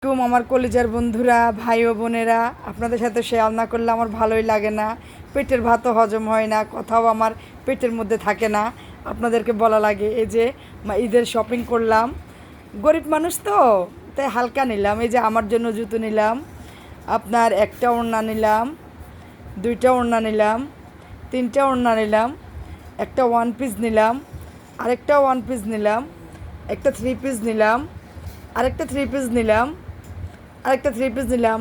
আমার কলিজার বন্ধুরা, ভাই ও বোনেরা, আপনাদের সাথে শেয়ার না করলে আমার ভালোই লাগে না। পেটের ভাতও হজম হয় না, কথাও আমার পেটের মধ্যে থাকে না, আপনাদেরকে বলা লাগে। এই যে ঈদের শপিং করলাম, গরিব মানুষ তো, তাই হালকা নিলাম। এই যে আমার জন্য জুতো নিলাম, আপনার একটা ওড়না নিলাম, দুইটা ওড়না নিলাম, তিনটা ওড়না নিলাম, একটা ওয়ান পিস নিলাম, আরেকটা ওয়ান পিস নিলাম, একটা থ্রি পিস নিলাম, আরেকটা থ্রি পিস নিলাম, আরেকটা থ্রি পিস নিলাম।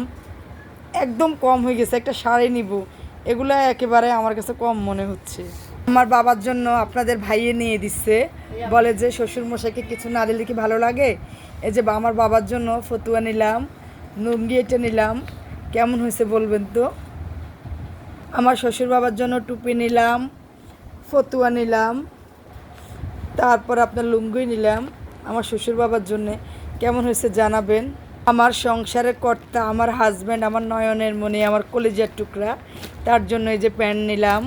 একদম কম হয়ে গেছে, একটা শাড়ি নিব। এগুলো একেবারে আমার কাছে কম মনে হচ্ছে। আমার বাবার জন্য আপনাদের ভাইয়ে নিয়ে দিচ্ছে, বলে যে শ্বশুরমশাইকে কিছু না দিলে কি ভালো লাগে। এই যে আমার বাবার জন্য ফতুয়া নিলাম, লুঙ্গি এটা নিলাম, কেমন হয়েছে বলবেন তো। আমার শ্বশুর বাবার জন্য টুপি নিলাম, ফতুয়া নিলাম, তারপর আপনার লুঙ্গি নিলাম আমার শ্বশুর বাবার জন্যে, কেমন হয়েছে জানাবেন। আমার সংসারের কর্তা, আমার হাজব্যান্ড, আমার নয়নের মণি, আমার কলিজার টুকরা, তার জন্য এই যে প্যান্ট নিলাম।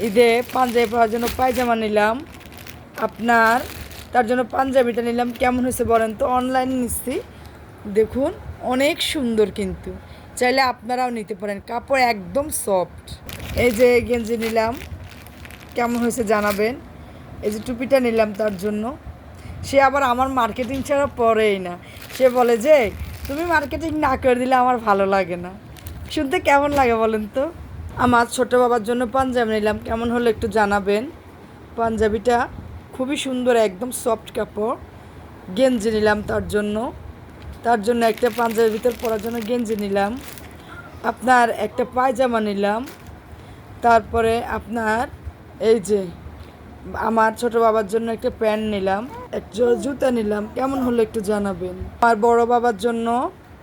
ঈদে পাঞ্জাবি পরার জন্য পায়জামা নিলাম, আপনার তার জন্য পাঞ্জাবিটা নিলাম। কেমন হয়েছে বলেন তো, অনলাইনে নিচ্ছি, দেখুন অনেক সুন্দর, কিন্তু চাইলে আপনারাও নিতে পারেন, কাপড় একদম সফট। এই যে গেঞ্জি নিলাম, কেমন হয়েছে জানাবেন। এই যে টুপিটা নিলাম তার জন্য। সে আবার আমার মার্কেটিং ছাড়া পরেই না, সে বলে যে তুমি মার্কেটিং না করে দিলে আমার ভালো লাগে না। শুনতে কেমন লাগে বলেন তো। আমার ছোটো বাবার জন্য পাঞ্জাবি নিলাম, কেমন হলো একটু জানাবেন। পাঞ্জাবিটা খুবই সুন্দর, একদম সফট কাপড়। গেঞ্জি নিলাম তার জন্য একটা পাঞ্জাবির ভিতর পরার জন্য গেঞ্জি নিলাম, আপনার একটা পায়জামা নিলাম, তারপরে আপনার এই যে আমার ছোট বাবার জন্য একটা প্যান্ট নিলাম, একটা জুতা নিলাম, কেমন হলো একটু জানাবেন। আমার বড় বাবার জন্য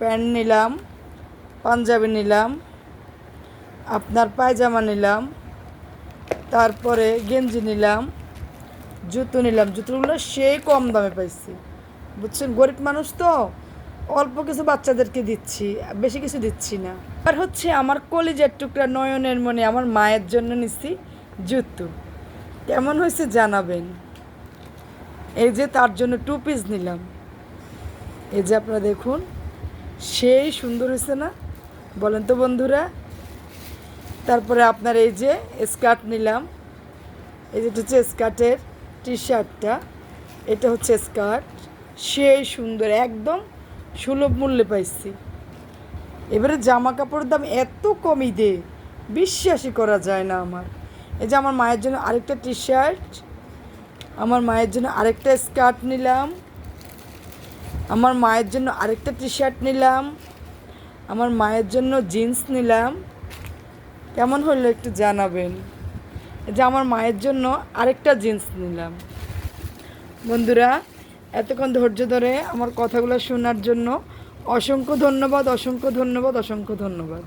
প্যান্ট নিলাম, পাঞ্জাবি নিলাম, আপনার পায়জামা নিলাম, তারপরে গেঞ্জি নিলাম, জুতো নিলাম। জুতোগুলো সেই কম দামে পাইছি, বুঝছেন, গরিব মানুষ তো, অল্প কিছু বাচ্চাদেরকে দিচ্ছি, বেশি কিছু দিচ্ছি না। আর হচ্ছে আমার কলিজার টুকরা নয়নের মনে, আমার মায়ের জন্য নিচ্ছি জুতো, কেমন হয়েছে জানাবেন। এই যে তার জন্য টু পিস নিলাম, এই যে আপনারা দেখুন, সেই সুন্দর হয়েছে না বলেন তো বন্ধুরা। তারপরে আপনার এই যে স্কার্ট নিলাম, এই যেটা হচ্ছে স্কার্টের টি শার্টটা, এটা হচ্ছে স্কার্ট, সেই সুন্দর, একদম সুলভ মূল্যে পাইছি। এবারে জামা কাপড়ের দাম এত কমই দে, বিশ্বাসই করা যায় না আমার। এই যে আমার মায়ের জন্য আরেকটা টি শার্ট, আমার মায়ের জন্য আরেকটা স্কার্ট নিলাম, আমার মায়ের জন্য আরেকটা টি শার্ট নিলাম, আমার মায়ের জন্য জিন্স নিলাম, কেমন হলো একটু জানাবেন। এই যে আমার মায়ের জন্য আরেকটা জিন্স নিলাম। বন্ধুরা, এতক্ষণ ধৈর্য ধরে আমার কথাগুলো শোনার জন্য অসংখ্য ধন্যবাদ, অসংখ্য ধন্যবাদ, অসংখ্য ধন্যবাদ।